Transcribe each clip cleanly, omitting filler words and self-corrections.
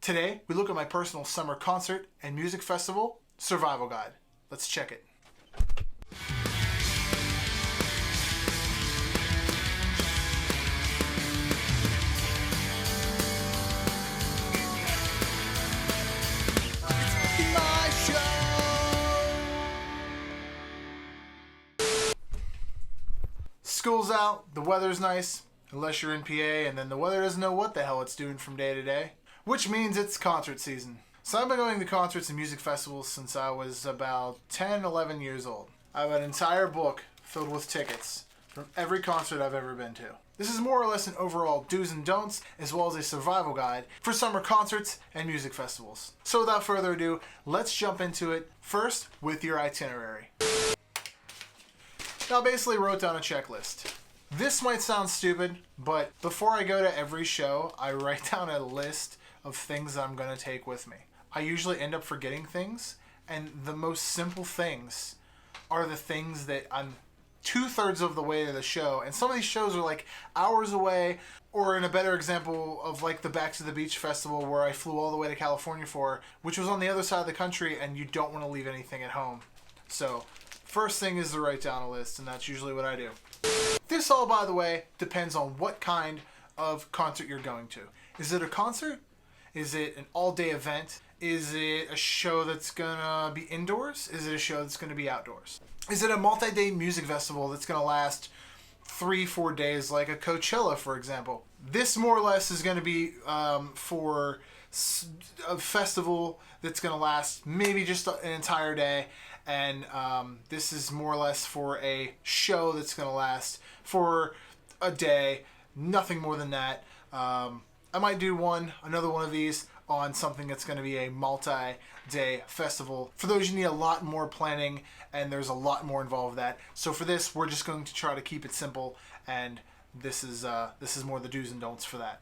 Today, we look at my personal summer concert and music festival survival guide. Let's check it. School's out, the weather's nice, unless you're in PA, and then the weather doesn't know what the hell it's doing from day to day, which means it's concert season. So I've been going to concerts and music festivals since I was about 10, 11 years old. I have an entire book filled with tickets from every concert I've ever been to. This is more or less an overall do's and don'ts, as well as a survival guide for summer concerts and music festivals. So without further ado, let's jump into it, first with your itinerary. Now I basically wrote down a checklist. This might sound stupid, but before I go to every show, I write down a list of things that I'm going to take with me. I usually end up forgetting things, and the most simple things are the things that I'm 2/3 of the way to the show, and some of these shows are like hours away, or in a better example of like the Back to the Beach festival where I flew all the way to California for, which was on the other side of the country, and you don't want to leave anything at home. So first thing is to write down a list, and that's usually what I do. This all, by the way, depends on what kind of concert you're going to. Is it a concert? Is it an all-day event? Is it a show that's gonna be indoors? Is it a show that's gonna be outdoors? Is it a multi-day music festival that's gonna last 3-4 days, like a Coachella, for example? This more or less is gonna be for a festival that's gonna last maybe just an entire day, and this is more or less for a show that's gonna last for a day, nothing more than that. I might do another one of these on something that's going to be a multi-day festival. For those, you need a lot more planning, and there's a lot more involved with that. So for this, we're just going to try to keep it simple, and this is more the do's and don'ts for that.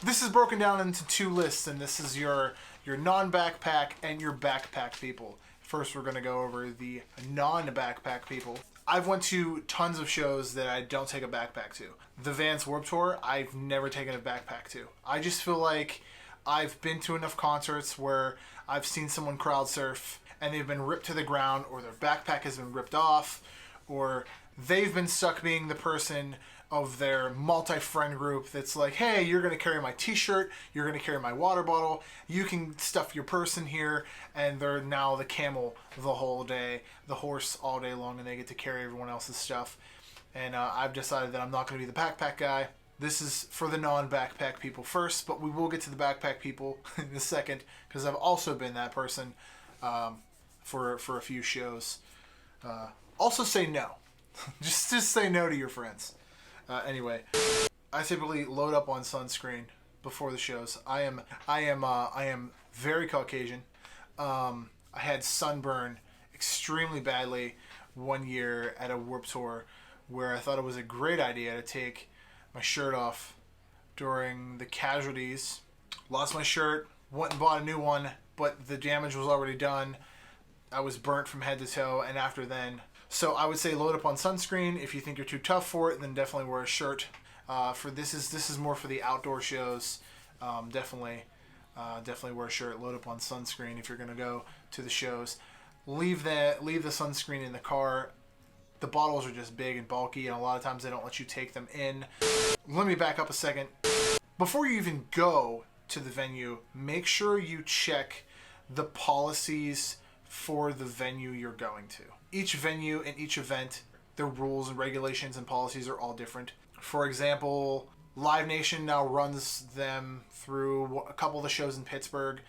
This is broken down into two lists, and this is your non-backpack and your backpack people. First, we're going to go over the non-backpack people. I've went to tons of shows that I don't take a backpack to. The Vans Warped Tour, I've never taken a backpack to. I just feel like I've been to enough concerts where I've seen someone crowd surf and they've been ripped to the ground, or their backpack has been ripped off, or they've been stuck being the person of their multi-friend group that's like, hey, you're going to carry my t-shirt, you're going to carry my water bottle, you can stuff your purse in here, and they're now the camel the whole day, the horse all day long, and they get to carry everyone else's stuff. And I've decided that I'm not going to be the backpack guy. This is for the non-backpack people first, but we will get to the backpack people in a second, because I've also been that person for a few shows. Also say no. just say no to your friends. Anyway, I typically load up on sunscreen before the shows. I am very Caucasian. I had sunburn extremely badly one year at a Warped Tour, where I thought it was a great idea to take my shirt off during the casualties. Lost my shirt, went and bought a new one, but the damage was already done. I was burnt from head to toe, and after then. So I would say load up on sunscreen. If you think you're too tough for it, then definitely wear a shirt. For this is more for the outdoor shows. Definitely wear a shirt. Load up on sunscreen if you're gonna go to the shows. Leave the sunscreen in the car. The bottles are just big and bulky, and a lot of times they don't let you take them in. Let me back up a second. Before you even go to the venue, make sure you check the policies for the venue you're going to. Each venue and each event, their rules and regulations and policies are all different. For example, Live Nation now runs them through a couple of the shows in Pittsburgh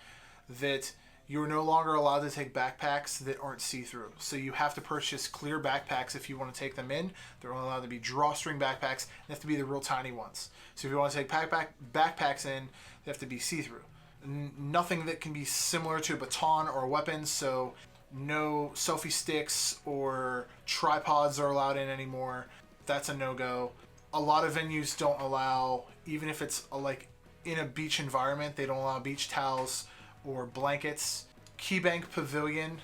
that you're no longer allowed to take backpacks that aren't see-through. So you have to purchase clear backpacks if you want to take them in. They're only allowed to be drawstring backpacks. They have to be the real tiny ones. So if you want to take backpacks in, they have to be see-through. Nothing that can be similar to a baton or a weapon, so no selfie sticks or tripods are allowed in anymore. That's a no-go. A lot of venues don't allow, even if it's like in a beach environment, they don't allow beach towels or blankets. KeyBank Pavilion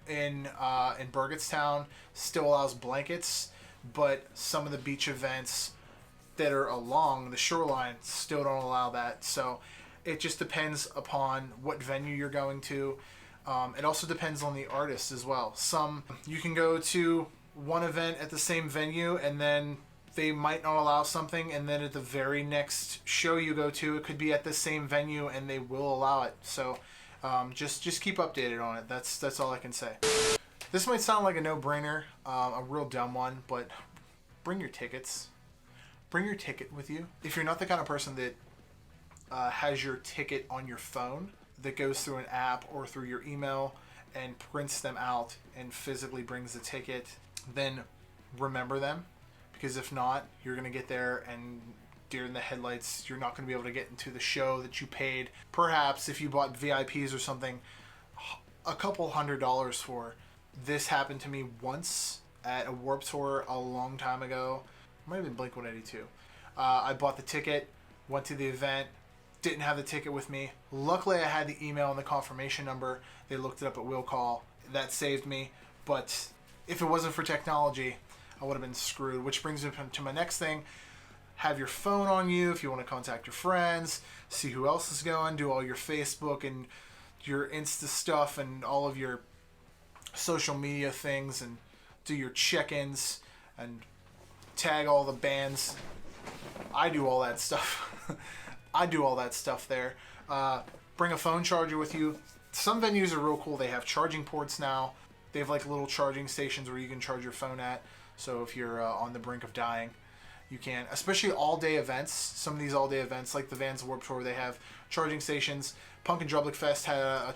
in Burgettstown still allows blankets, but some of the beach events that are along the shoreline still don't allow that. So It just depends upon what venue you're going to. It also depends on the artist as well. Some, you can go to one event at the same venue and then they might not allow something, and then at the very next show you go to, it could be at the same venue and they will allow it. So just keep updated on it. That's all I can say. This might sound like a no-brainer, a real dumb one, but bring your tickets. Bring your ticket with you. If you're not the kind of person that has your ticket on your phone, that goes through an app or through your email and prints them out and physically brings the ticket, then remember them. Because if not, you're going to get there and deer in the headlights, you're not going to be able to get into the show that you paid, perhaps if you bought VIPs or something, a couple $100s for. This happened to me once at a Warped Tour a long time ago. It might have been Blink-182. I bought the ticket, went to the event, didn't have the ticket with me. Luckily, I had the email and the confirmation number. They looked it up at Will Call. That saved me. But if it wasn't for technology, I would have been screwed. Which brings me to my next thing. Have your phone on you if you want to contact your friends, see who else is going, do all your Facebook and your Insta stuff and all of your social media things, and do your check-ins and tag all the bands. I do all that stuff. I do all that stuff there. Bring a phone charger with you. Some venues are real cool. They have charging ports now. They have like little charging stations where you can charge your phone at. So if you're on the brink of dying, you can. Especially all-day events. Some of these all-day events, like the Vans Warped Tour, they have charging stations. Punk and Drublic Fest had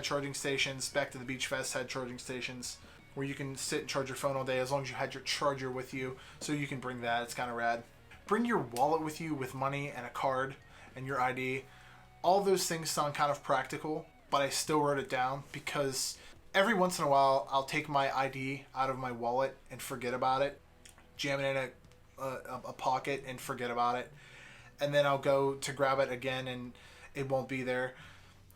charging stations. Back to the Beach Fest had charging stations where you can sit and charge your phone all day as long as you had your charger with you. So you can bring that. It's kind of rad. Bring your wallet with you with money and a card and your ID. All those things sound kind of practical, but I still wrote it down because every once in a while I'll take my ID out of my wallet and forget about it, jam it in a pocket and forget about it, and then I'll go to grab it again and it won't be there.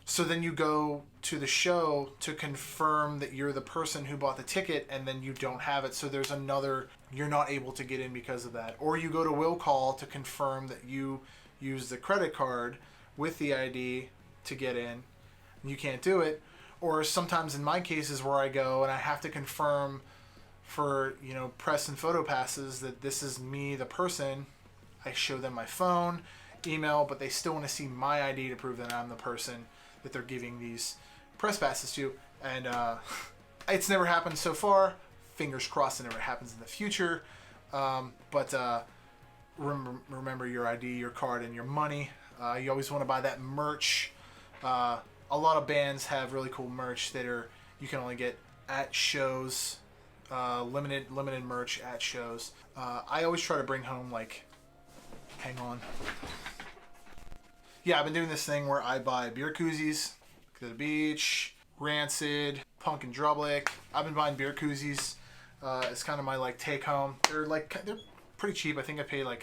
So then you go to the show to confirm that you're the person who bought the ticket, and then you don't have it. So there's another, you're not able to get in because of that. Or you go to Will Call to confirm that you use the credit card with the ID to get in, and you can't do it. Or sometimes in my cases where I go and I have to confirm for, press and photo passes that this is me, the person, I show them my phone, email, but they still want to see my ID to prove that I'm the person that they're giving these press passes to. And it's never happened so far. Fingers crossed it never happens in the future. But remember your ID, your card, and your money. You always want to buy that merch. A lot of bands have really cool merch that you can only get at shows. Limited merch at shows. I always try to bring home, hang on. Yeah, I've been doing this thing where I buy beer koozies, to the beach, Rancid, Punk and Drublic. I've been buying beer koozies. It's kind of my take home. They're pretty cheap. I think I paid $5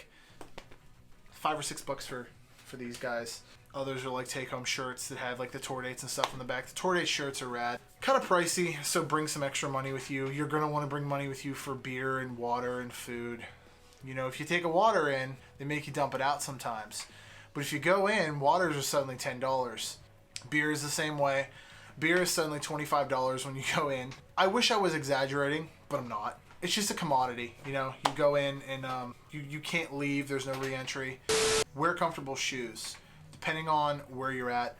or $6 for these guys. Others are take home shirts that have the tour dates and stuff on the back. The tour date shirts are rad. Kind of pricey, so bring some extra money with you. You're gonna want to bring money with you for beer and water and food. If you take a water in, they make you dump it out sometimes. But if you go in, waters are suddenly $10. Beer is the same way. Beer is suddenly $25 when you go in. I wish I was exaggerating, but I'm not. It's just a commodity. You go in and you can't leave. There's no re-entry. Wear comfortable shoes, depending on where you're at.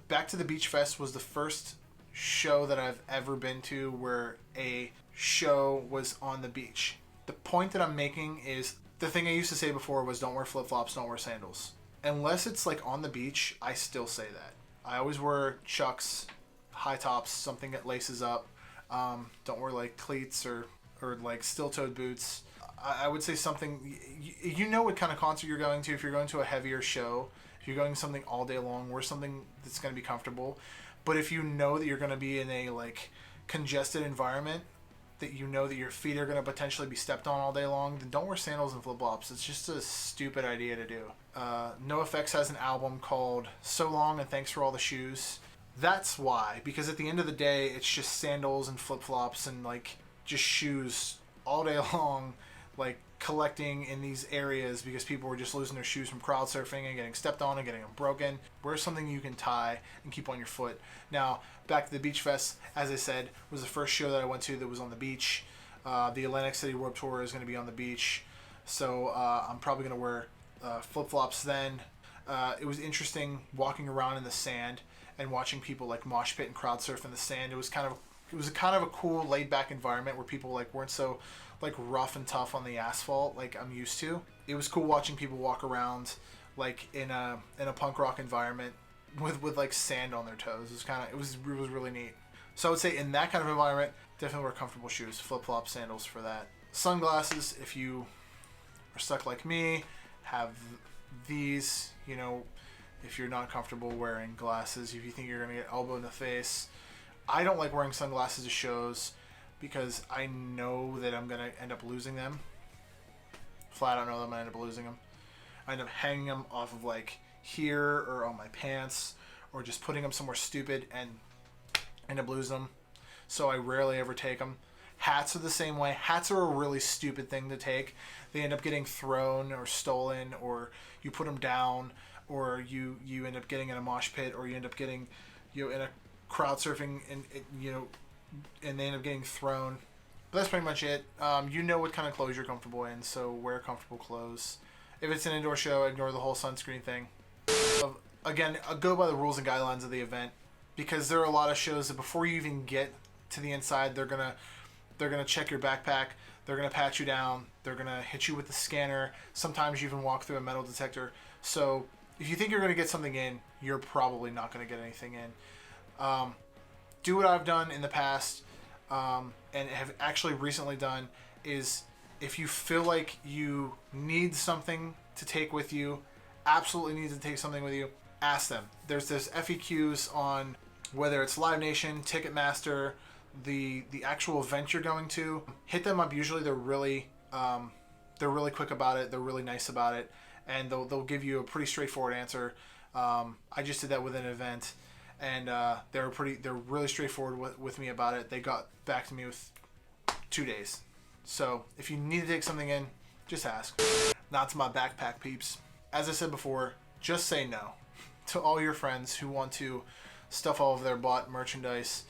Back to the Beach Fest was the first show that I've ever been to where a show was on the beach. The point that I'm making is, the thing I used to say before was don't wear flip-flops, don't wear sandals. Unless it's like on the beach, I still say that. I always wear Chucks, high tops, something that laces up. Don't wear like cleats or like steel-toed boots. I would say something, you know what kind of concert you're going to. If you're going to a heavier show, if you're going something all day long, wear something that's going to be comfortable. But if you know that you're going to be in a like congested environment, that you know that your feet are going to potentially be stepped on all day long, then don't wear sandals and flip-flops. It's just a stupid idea to do. NoFX has an album called So Long and Thanks for All the Shoes. That's why, because at the end of the day, it's just sandals and flip-flops and like just shoes all day long. Like collecting in these areas because people were just losing their shoes from crowd surfing and getting stepped on and getting them broken. Wear something you can tie and keep on your foot. Now, back to the Beach Fest, as I said, was the first show that I went to that was on the beach. The Atlantic City Warped Tour is going to be on the beach, so I'm probably going to wear flip-flops then. It was interesting walking around in the sand and watching people like mosh pit and crowd surf in the sand. It was kind of a cool laid back environment where people like weren't so like rough and tough on the asphalt like I'm used to. It was cool watching people walk around like in a punk rock environment with like sand on their toes. It was really neat. So I would say in that kind of environment, definitely wear comfortable shoes, flip-flop, sandals for that. Sunglasses, if you are stuck like me, have these, you know, if you're not comfortable wearing glasses, if you think you're going to get elbowed in the face. I don't like wearing sunglasses to shows because I know that I'm going to end up losing them. Flat out know that I'm going to end up losing them. I end up hanging them off of like here or on my pants or just putting them somewhere stupid and end up losing them. So I rarely ever take them. Hats are the same way. Hats are a really stupid thing to take. They end up getting thrown or stolen, or you put them down, or you end up getting in a mosh pit, or you end up getting, you know, in a crowd surfing and you know, and they end up getting thrown. But that's pretty much it. You know what kind of clothes you're comfortable in, so wear comfortable clothes. If it's an indoor show, ignore the whole sunscreen thing. Again, go by the rules and guidelines of the event, because there are a lot of shows that before you even get to the inside, they're gonna check your backpack. They're gonna pat you down. They're gonna hit you with the scanner. Sometimes you even walk through a metal detector. So if you think you're gonna get something in, you're probably not gonna get anything in. Do what I've done in the past, and have actually recently done, is if you feel like you need something to take with you, absolutely need to take something with you, ask them. There's FAQs on whether it's Live Nation, Ticketmaster, the actual event you're going to. Hit them up. Usually they're really quick about it. They're really nice about it, and they'll give you a pretty straightforward answer. I just did that with an event, and they're really straightforward with me about it. They got back to me with 2 days. So if you need to take something in, just ask. Not to my backpack peeps. As I said before, just say no to all your friends who want to stuff all of their bought merchandise,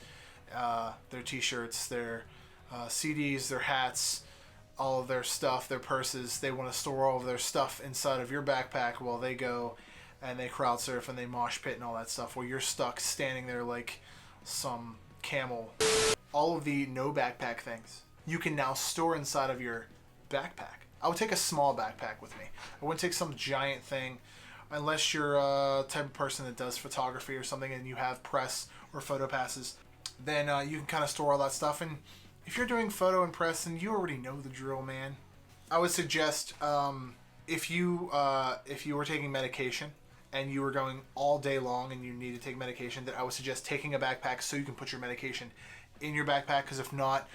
their t-shirts, their CDs, their hats, all of their stuff, their purses. They want to store all of their stuff inside of your backpack while they go and they crowd surf and they mosh pit and all that stuff, while you're stuck standing there like some camel. All of the no backpack things you can now store inside of your backpack. I would take a small backpack with me. I wouldn't take some giant thing unless you're a type of person that does photography or something and you have press or photo passes. Then you can kind of store all that stuff. And if you're doing photo and press, then you already know the drill, man. I would suggest if you were taking medication and you were going all day long and you need to take medication, that I would suggest taking a backpack so you can put your medication in your backpack. Because if not,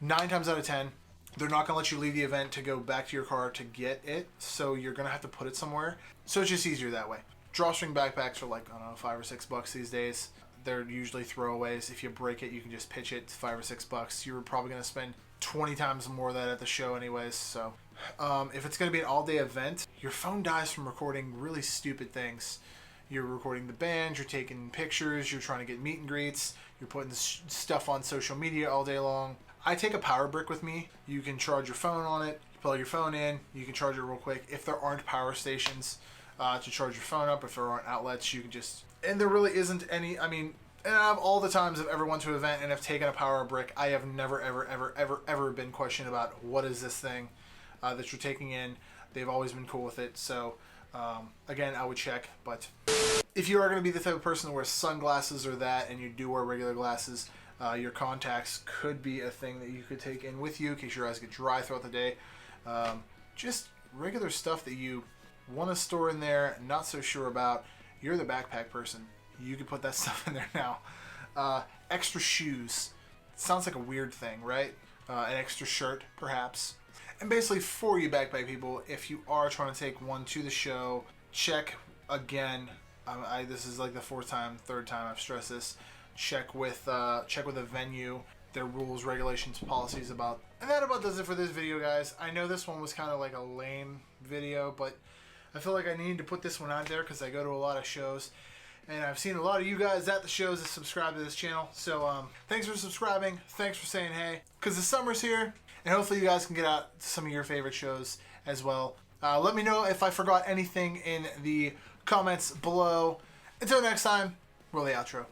9 times out of 10, they're not going to let you leave the event to go back to your car to get it. So you're going to have to put it somewhere. So it's just easier that way. Drawstring backpacks are like, I don't know, $5 or $6 these days. They're usually throwaways. If you break it, you can just pitch it. It's $5 or $6. You're probably going to spend 20 times more of that at the show anyways. So if it's going to be an all-day event, your phone dies from recording really stupid things. You're recording the band, you're taking pictures, you're trying to get meet and greets, you're putting stuff on social media all day long. I take a power brick with me. You can charge your phone on it, you plug your phone in, you can charge it real quick. If there aren't power stations to charge your phone up, if there aren't outlets, you can just... And there really isn't any... I mean, and out of all the times I've ever went to an event and have taken a power brick, I have never, ever been questioned about what is this thing that you're taking in. They've always been cool with it. So, again, I would check. But if you are going to be the type of person that wears sunglasses or that, and you do wear regular glasses, your contacts could be a thing that you could take in with you in case your eyes get dry throughout the day. Just regular stuff that you want to store in there, not so sure about. You're the backpack person. You can put that stuff in there now. Extra shoes. Sounds like a weird thing, right? An extra shirt, perhaps. And basically, for you backpack people, if you are trying to take one to the show, check again. This is like the third time I've stressed this. Check with a venue, their rules, regulations, policies about And that about does it for this video, guys. I know this one was kind of like a lame video, but I feel like I needed to put this one out there because I go to a lot of shows. And I've seen a lot of you guys at the shows that subscribe to this channel. So thanks for subscribing. Thanks for saying hey. Because the summer's here. And hopefully you guys can get out to some of your favorite shows as well. Let me know if I forgot anything in the comments below. Until next time, roll the outro.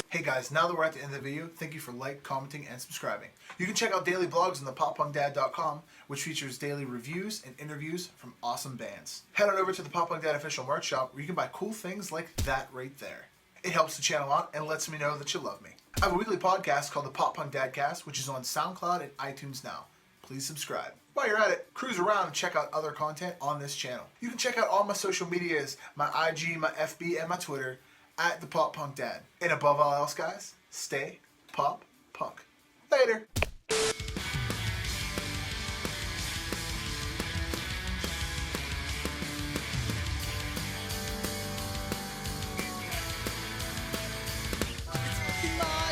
Hey guys, now that we're at the end of the video, thank you for commenting, and subscribing. You can check out daily blogs on thePopPunkDad.com, which features daily reviews and interviews from awesome bands. Head on over to the Pop Punk Dad official merch shop where you can buy cool things like that right there. It helps the channel out and lets me know that you love me. I have a weekly podcast called the Pop Punk Dadcast, which is on SoundCloud and iTunes now. Please subscribe. While you're at it, cruise around and check out other content on this channel. You can check out all my social medias, my IG, my FB, and my Twitter, at the Pop Punk Dad. And above all else, guys, stay pop punk. Later. It's